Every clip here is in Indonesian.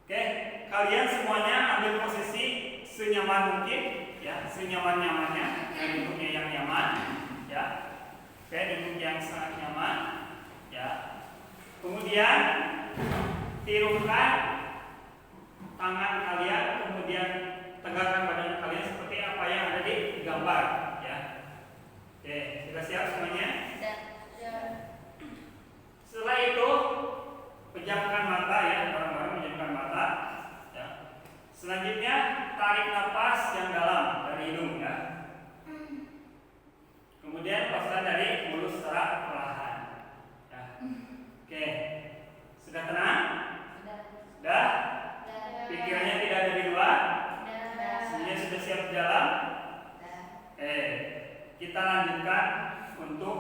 Oke, kalian semuanya ambil posisi senyaman mungkin, ya, senyaman-nyamannya, duduknya yang nyaman, ya. Oke, duduk yang sangat nyaman, ya. Kemudian tirukan tangan kalian, kemudian tegakkan badan kalian seperti apa yang ada di gambar, ya. Oke, sudah siap semuanya? Setelah itu pejamkan mata, ya, bareng-bareng pejamkan mata, ya. Selanjutnya tarik nafas yang dalam dari hidung, ya. Kemudian lepaskan dari mulut secara perlahan, ya. Oke, sudah tenang? Sudah? Pikirannya tidak ada di luar? Semuanya sudah siap jalan? Kita lanjutkan untuk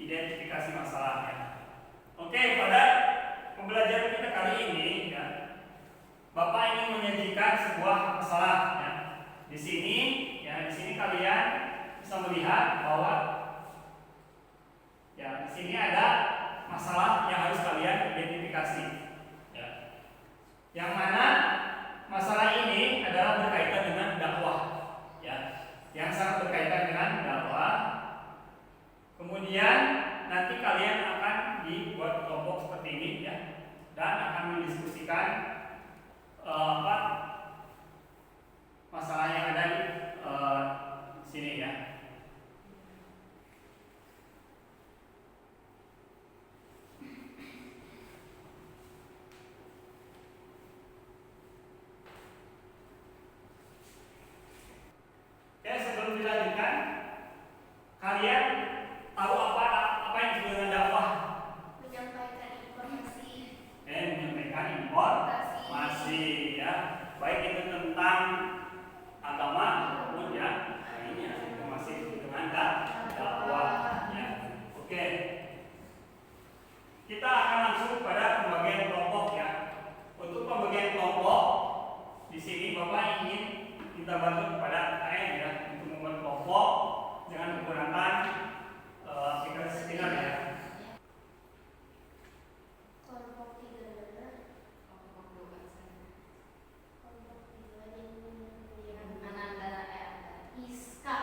identifikasi masalahnya. Oke, pada pembelajaran kita kali ini, ya, Bapak ingin menyajikan sebuah masalah, ya. Di sini kalian bisa melihat bahwa, ya, di sini ada masalah yang harus kalian identifikasi, ya. Yang mana masalah ini adalah berkaitan dengan dakwah, ya, yang sangat berkaitan dengan dakwah. Kemudian nanti kalian akan dibuat kelompok seperti ini, ya, dan akan mendiskusikan masalah yang ada di sini, ya. Oke, sebelum dilanjutkan, kalian tahu apa yang disebut dengan dakwah? Menyampaikan informasi. Menyampaikan informasi, ya, baik itu tentang agama maupun, ya, lainnya, informasi dengan dakwah, ya. Oke, kita akan langsung pada pembagian kelompok, ya. Untuk pembagian kelompok di sini Bapak ingin kita bantu kepada KM, ya, untuk membuat kelompok dengan menggunakan aplikasi Spinner, ya. Kelompok 3 kelompok 2 yang antara Iska.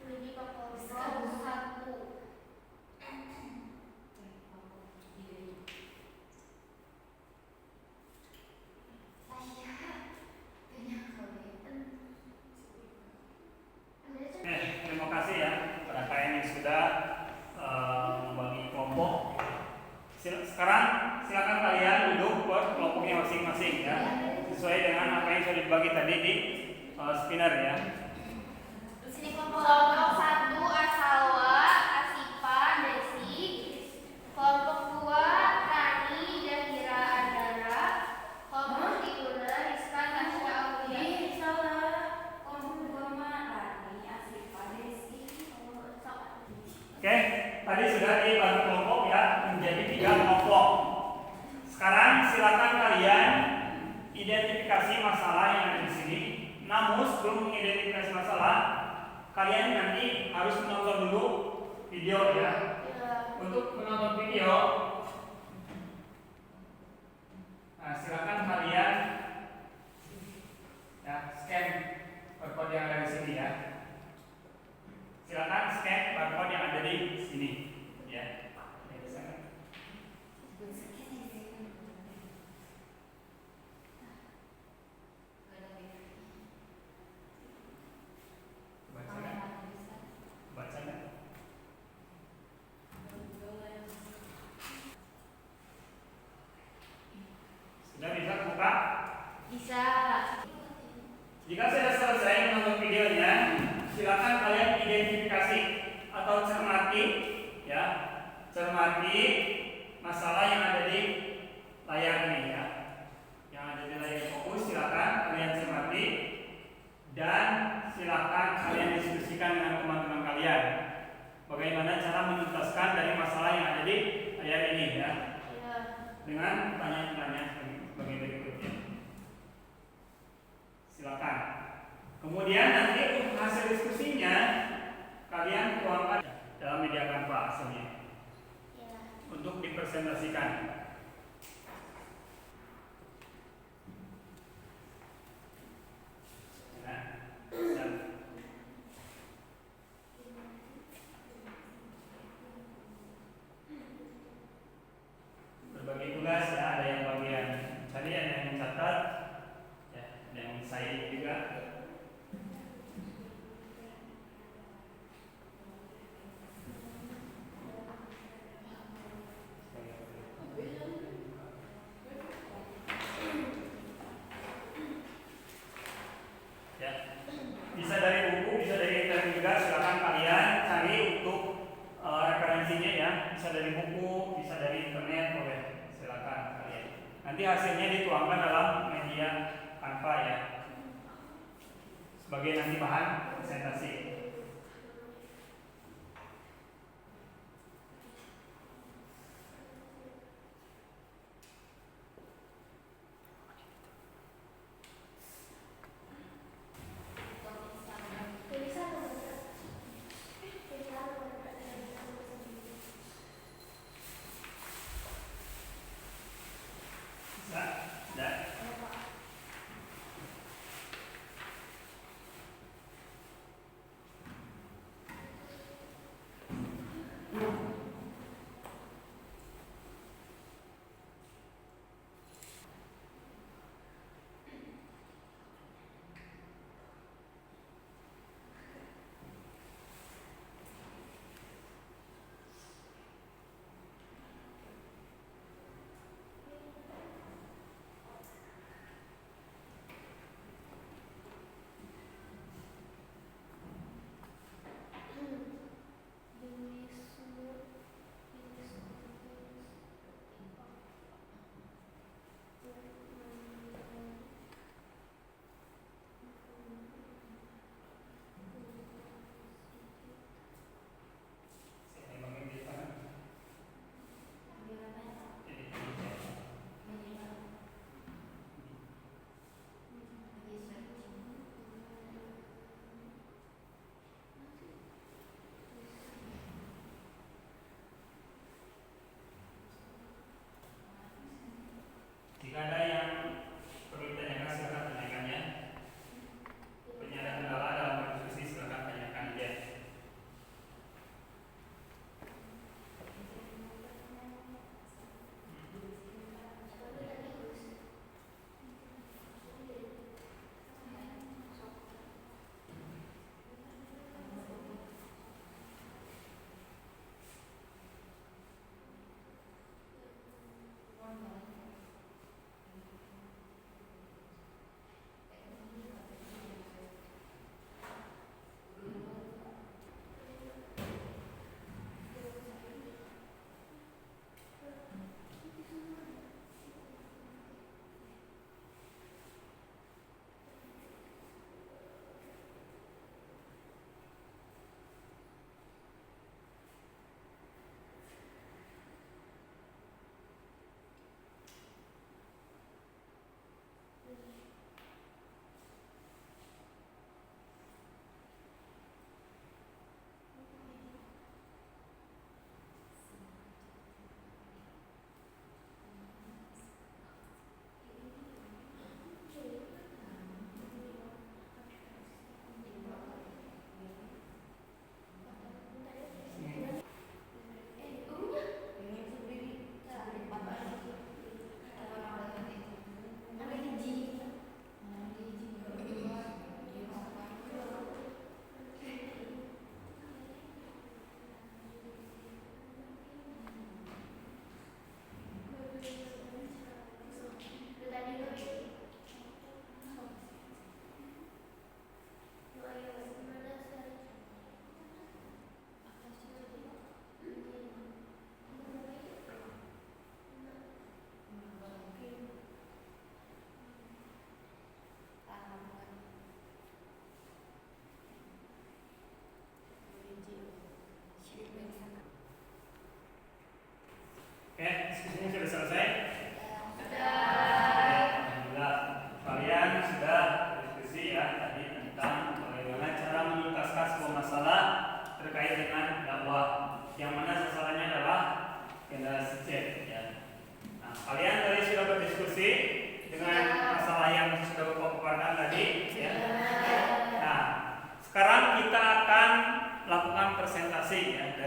Lebih ke kelompok 1. Terima kasih, ya, pada kalian yang sudah membagi kelompok. Sekarang silakan kalian duduk buat kelompoknya masing-masing, ya, sesuai dengan apa yang sudah dibagi tadi di Spinner, ya. Di sini kelompok 1 Asalwa, Asifa, Desi. Kelompok 2 Rani, Dahira, Andara. Kelompok 3 Rizka, Tasya, Aulia. Kelompok 2 Rani, Asifa, Desi. Oke, tadi sudah dibagi kelompok, ya, menjadi 3 kelompok. Sekarang silakan kalian identifikasi masalah yang ada di sini. Namun sebelum mengidentifikasi masalah, kalian nanti harus menonton dulu video, ya. Untuk menonton video, nah, silakan kalian, ya, scan barcode yang ada di sini, ya. Silakan scan barcode yang ada di sini, ya. Baca nggak? Sudah bisa buka? Bisa. Jika sudah selesai menonton videonya, silakan kalian identifikasi atau cermati, ya, cermati masalah yang ada di layar ini, ya. Yang ada di layar fokus silakan kalian cermati dan silakan kalian diskusikan dengan teman-teman kalian. Bagaimana cara menuntaskan dari masalah yang ada di layar ini, ya. Dengan pertanyaan-pertanyaan sebagai berikutnya. Silakan. Kemudian nanti untuk hasil diskusinya kalian tuangkan. media Canva hasilnya Ya. untuk dipresentasikan. Nah, dan berbagi tugas ya, ada yang bagian tadi ada yang mencatat, ya, ada yang saya juga. Ya, bisa dari buku, bisa dari internet juga. Silakan kalian cari untuk referensinya ya. Bisa dari buku, bisa dari internet, boleh. Silakan kalian. Nanti hasilnya dituangkan dalam media Canva ya, sebagai nanti bahan presentasi. Bisa, dan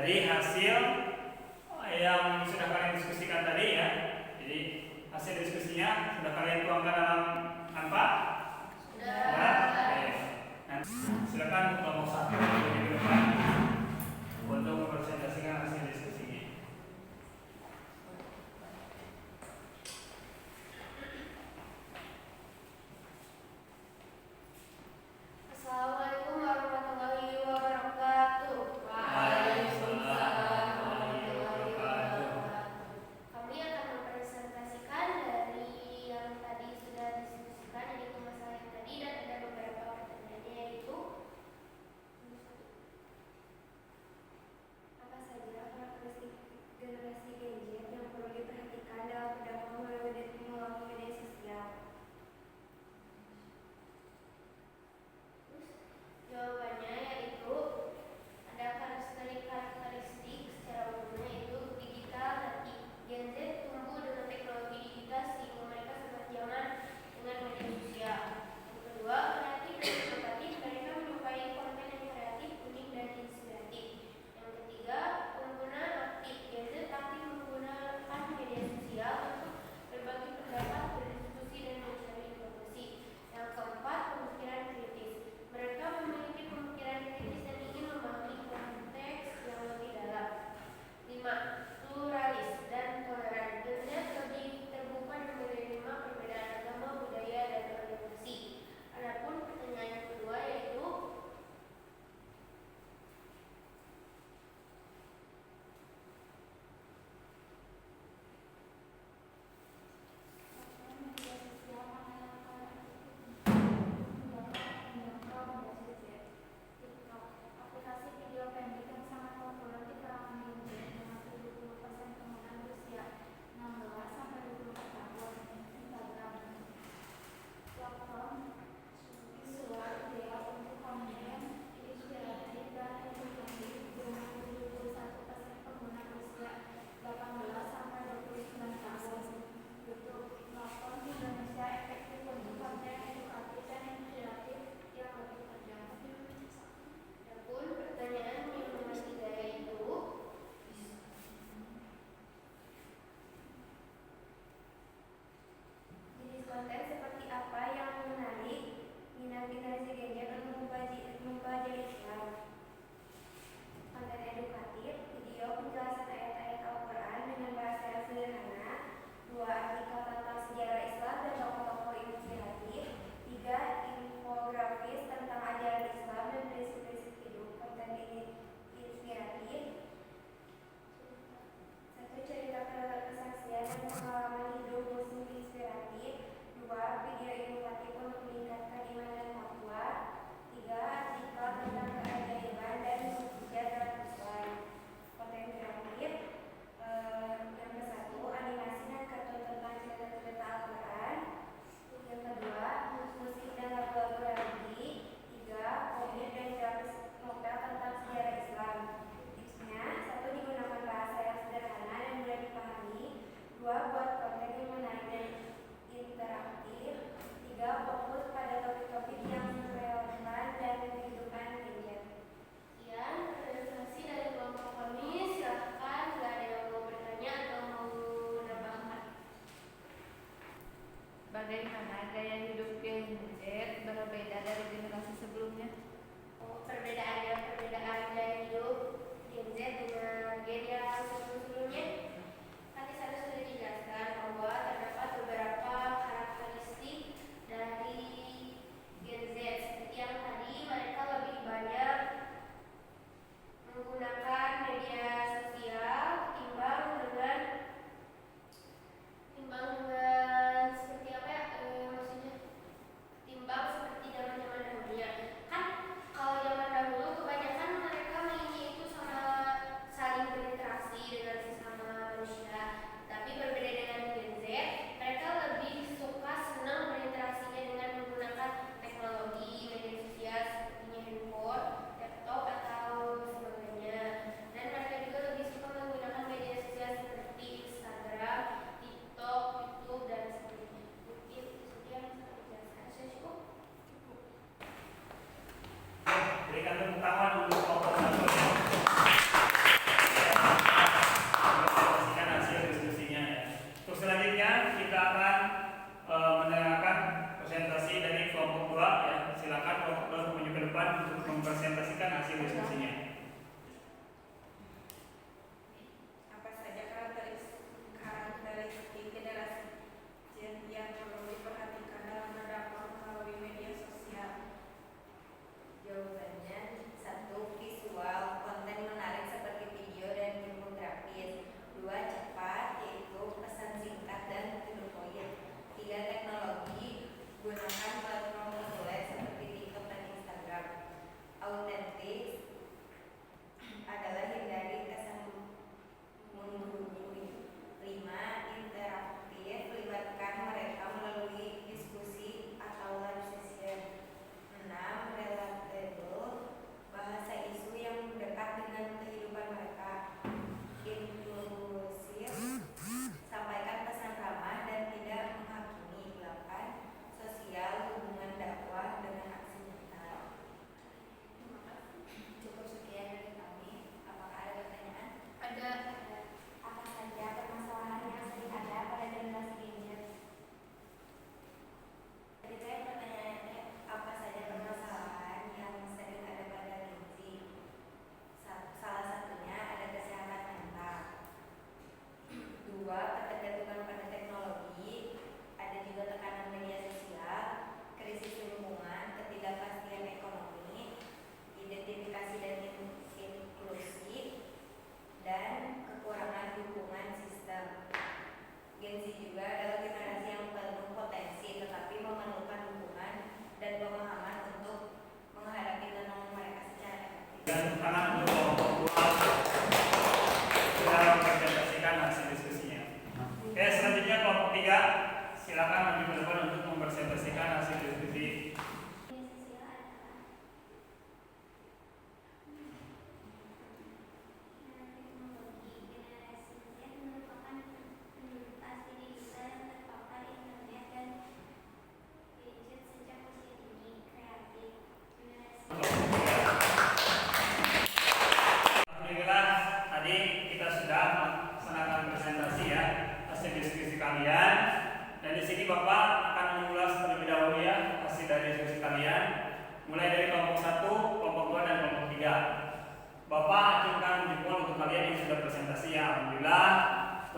Jadi hasil yang sudah kalian diskusikan tadi ya. Jadi hasil diskusinya sudah kalian tuangkan dalam apa? Sudah. Ya. Oke. Nah, silakan kelompok 1 di depan untuk mempresentasikan hasil diskusinya. Assalamualaikum warahmatullahi wabarakatuh. Waalaikumsalam warahmatullahi wabarakatuh. Kami akan mempresentasikan dari yang tadi sudah diskusikan, yaitu masalah yang tadi, dan ada beberapa pertanyaannya, yaitu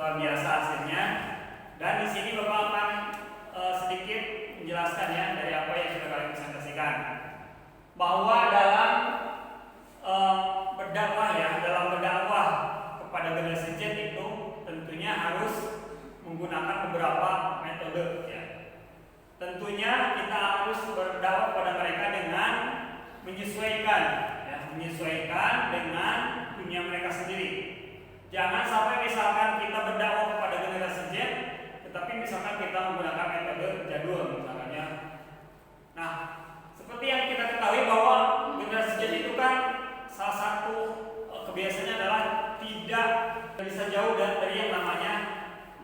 luar biasa hasilnya. Dan di sini Bapak akan sedikit menjelaskan ya dari apa yang sudah kalian presentasikan, bahwa dalam berdakwah kepada generasi Z itu tentunya harus menggunakan beberapa metode ya. Tentunya kita harus berdakwah kepada mereka dengan menyesuaikan dengan dunia mereka sendiri. Jangan sampai misalkan kita berdakwah kepada generasi Z, tetapi misalkan kita menggunakan metode jadul misalnya. Nah, seperti yang kita ketahui bahwa generasi Z itu kan salah satu kebiasaannya adalah tidak bisa jauh dari yang namanya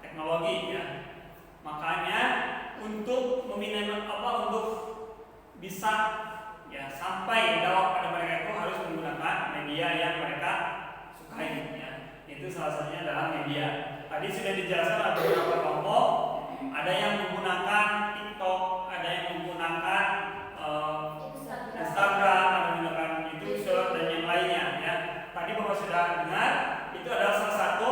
teknologi ya. Makanya untuk untuk bisa ya sampai dakwah pada mereka itu harus menggunakan media yang mereka sukai ya. Itu salah satunya adalah media. Tadi sudah dijelaskan ada beberapa kelompok, ada yang menggunakan TikTok, ada yang menggunakan Instagram, ada yang menggunakan YouTube dan yang lainnya ya. Tadi Bapak sudah dengar, itu adalah salah satu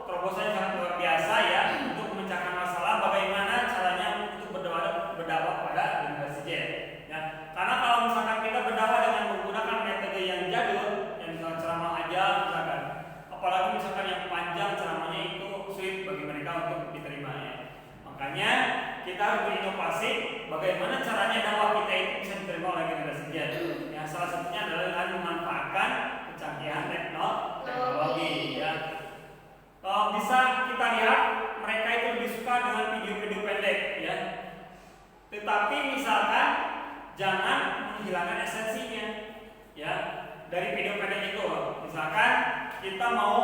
terobosan yang sangat luar biasa ya untuk memecahkan masalah bagaimana caranya untuk berdakwah pada generasi Z ya. Karena kalau misalkan kita berdakwah dengan menggunakan metode yang jadul, yang misalkan ceramah aja misalkan, apalagi misalkan yang panjang ceramahnya itu sulit bagi mereka untuk diterima ya. Makanya kita harus berinovasi bagaimana caranya dakwah kita itu bisa diterima oleh generasi Z. Ya, salah satunya adalah dengan memanfaatkan kecanggihan teknologi ya. Bisa kita lihat mereka itu lebih suka dengan video-video pendek ya. Tetapi misalkan jangan menghilangkan esensinya ya dari video pendek itu. Misalkan kita mau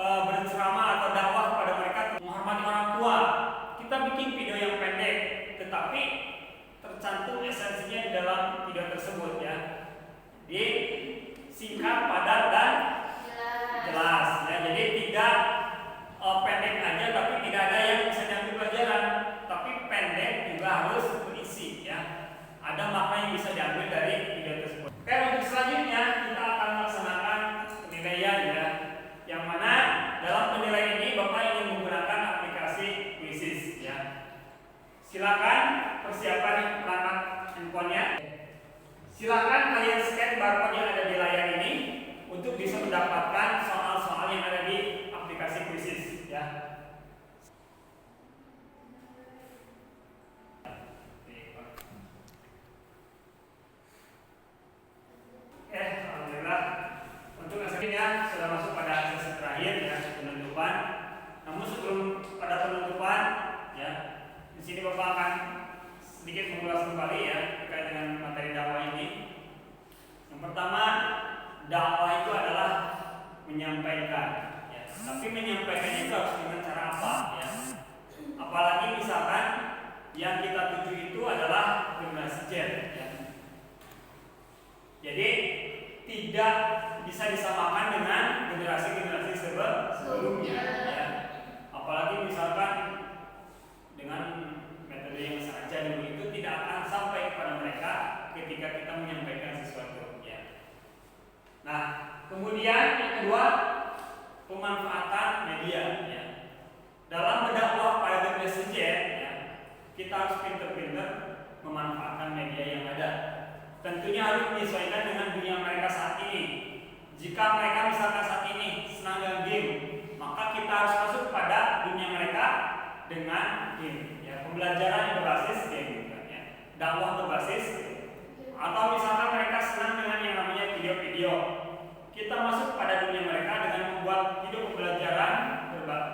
berceramah atau dakwah kepada mereka menghormati orang tua, kita bikin video yang pendek, tetapi tercantum esensinya di dalam video tersebut ya. Di singkat, padat dan jelas ya. Jadi tidak pendek aja tapi tidak ada yang bisa diambil pelajaran, tapi pendek juga harus berisi ya. Ada makna yang bisa diambil dari video tersebut. Oke, untuk selanjutnya kita akan melaksanakan penilaian ya. Yang mana dalam penilaian ini Bapak ingin menggunakan aplikasi Quizzes ya. Silakan persiapan perangkat handphonenya. Silakan kalian scan barcode yang ada di layar ini untuk bisa mendapatkan soal-soal yang ada di aplikasi Quizzes ya. Alhamdulillah untuk hasilnya sudah masuk pada sesi terakhir ya, penutupan. Namun sebelum pada penutupan ya, di sini Bapak akan sedikit mengulas kembali ya terkait dengan materi dakwah ini. Yang pertama, dakwah itu adalah menyampaikan ya. Tapi menyampaikannya itu harus dengan cara apa ya? Apalagi misalkan yang kita tuju itu adalah generasi Z ya. Jadi tidak bisa disamakan dengan generasi-generasi sebelumnya ya. Apalagi misalkan dengan metode yang sangat jadul itu tidak akan sampai kepada mereka ketika kita menyampaikan sesuatu ya. Nah, kemudian yang kedua, pemanfaatan media ya. Dalam berdakwah pada generasi Z ya, kita harus pintar-pintar memanfaatkan media yang ada. Tentunya harus menyesuaikan dengan dunia mereka saat ini. Jika mereka misalkan saat ini senang dengan game, maka kita harus masuk pada dunia mereka dengan game ya. Pembelajaran yang berbasis game ya. Dakwah berbasis game. Atau misalkan mereka senang dengan yang namanya video-video, kita masuk pada dunia mereka dengan membuat video pembelajaran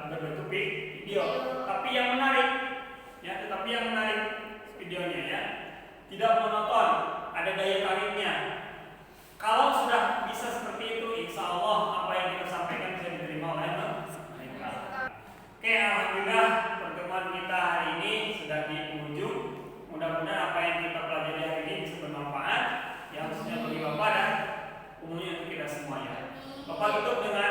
berbentuk video. Tapi yang menarik ya, videonya ya. Tidak monoton, ada daya tariknya. Kalau sudah bisa seperti itu, insya Allah apa yang kita sampaikan bisa diterima oleh mereka. Oke, alhamdulillah pertemuan kita hari ini sudah di penghujung. Mudah-mudahan apa yang kita pelajari hari ini bisa bermanfaat, yang khususnya bagi Bapak dan umumnya untuk kita semuanya. Bapak tutup dengan